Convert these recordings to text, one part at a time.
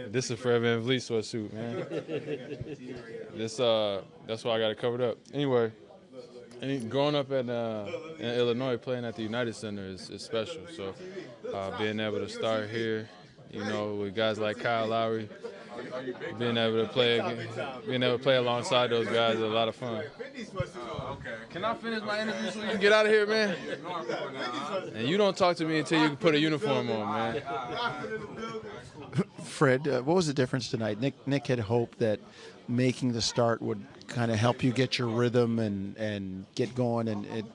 This is Fred VanVleet sweatsuit, man. That's why I got it covered up. Anyway, growing up in Illinois, playing at the United Center is special. So being able to start here, with guys like Kyle Lowry, being able to play alongside those guys is a lot of fun. Can I finish my interview so you can get out of here, man? And you don't talk to me until you put a uniform on, man. Fred, what was the difference tonight? Nick had hoped that making the start would kind of help you get your rhythm and get going, and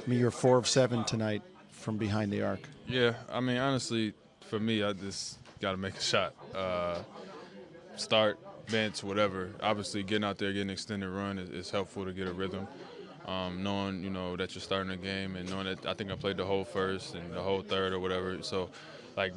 you're 4 of 7 tonight from behind the arc. Yeah, honestly, for me, I just got to make a shot. Start, bench, whatever. Obviously, getting out there, getting an extended run is helpful to get a rhythm. Knowing, that you're starting a game and knowing that I think I played the whole first and the whole third or whatever. So,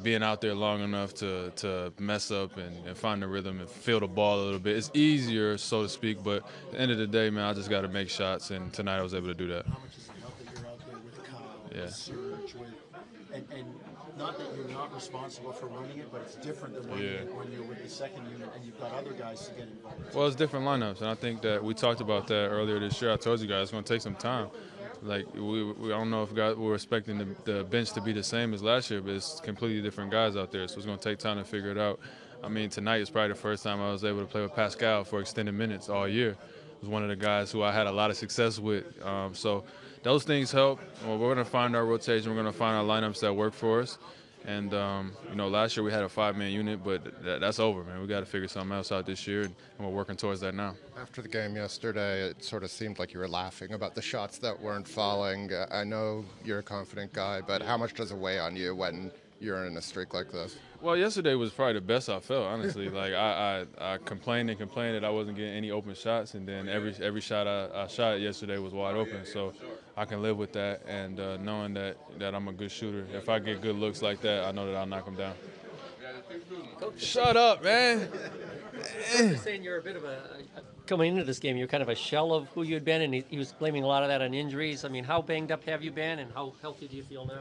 being out there long enough to mess up and find the rhythm and feel the ball a little bit. It's easier, so to speak, but at the end of the day, man, I just got to make shots, and tonight I was able to do that. How much does it help that you're out there with Kyle, with Serge, and not that you're not responsible for running it, but it's different than when you're with the second unit and you've got other guys to get involved. Well, it's different lineups, and I think that we talked about that earlier this year. I told you guys it's going to take some time. I don't know if we're expecting the bench to be the same as last year, but it's completely different guys out there, so it's going to take time to figure it out. Tonight is probably the first time I was able to play with Pascal for extended minutes all year. He was one of the guys who I had a lot of success with, so those things help. Well, we're going to find our rotation. We're going to find our lineups that work for us. And, last year we had a 5-man unit, but that's over, man. We got to figure something else out this year, and we're working towards that now. After the game yesterday, it sort of seemed like you were laughing about the shots that weren't falling. I know you're a confident guy, but how much does it weigh on you when you're in a streak like this? Well, yesterday was probably the best I felt, honestly. I complained that I wasn't getting any open shots, and then every shot I shot yesterday was wide open. So I can live with that, and knowing that I'm a good shooter. If I get good looks like that, I know that I'll knock them down. Shut up, man. Coach was saying you're a bit of coming into this game, you're kind of a shell of who you had been, and he was blaming a lot of that on injuries. How banged up have you been, and how healthy do you feel now?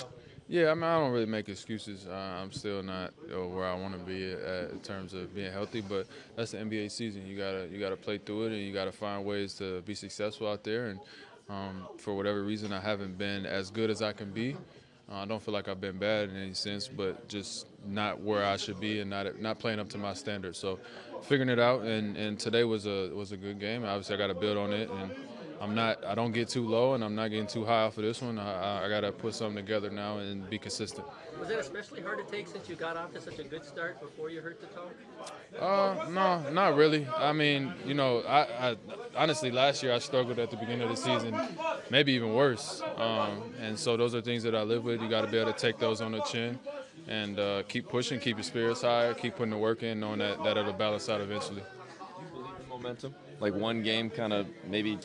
Yeah, I don't really make excuses. I'm still not where I want to be in terms of being healthy, but that's the NBA season. You gotta play through it, and you gotta find ways to be successful out there. And for whatever reason, I haven't been as good as I can be. I don't feel like I've been bad in any sense, but just not where I should be and not playing up to my standards. So figuring it out, and today was a good game. Obviously, I got to build on it, and I don't get too low, and I'm not getting too high off of this one. I got to put something together now and be consistent. Was it especially hard to take since you got off to such a good start before you hurt the toe? No, not really. I honestly, last year I struggled at the beginning of the season, maybe even worse. And so those are things that I live with. You got to be able to take those on the chin and keep pushing, keep your spirits high, keep putting the work in, knowing that it'll balance out eventually. Do you believe in momentum? Like one game kind of maybe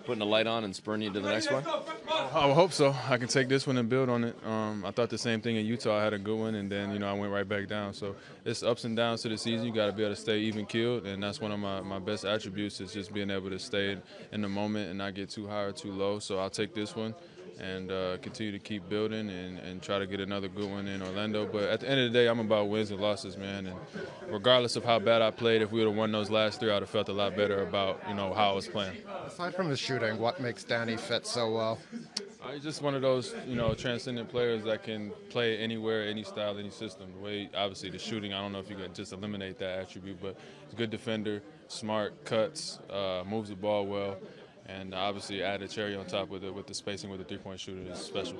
putting a light on and spurring you to the next one? I hope so. I can take this one and build on it. I thought the same thing in Utah. I had a good one, and then I went right back down. So it's ups and downs to the season. You got to be able to stay even keeled, and that's one of my best attributes is just being able to stay in the moment and not get too high or too low. So I'll take this one and continue to keep building and try to get another good one in Orlando. But at the end of the day, I'm about wins and losses, man. And regardless of how bad I played, if we would have won those last 3, I would have felt a lot better about how I was playing. Aside from the shooting, what makes Danny fit so well? He's just one of those, transcendent players that can play anywhere, any style, any system. The way, obviously, the shooting, I don't know if you can just eliminate that attribute, but he's a good defender, smart, cuts, moves the ball well, and obviously add a cherry on top with the spacing with the three-point shooter is special.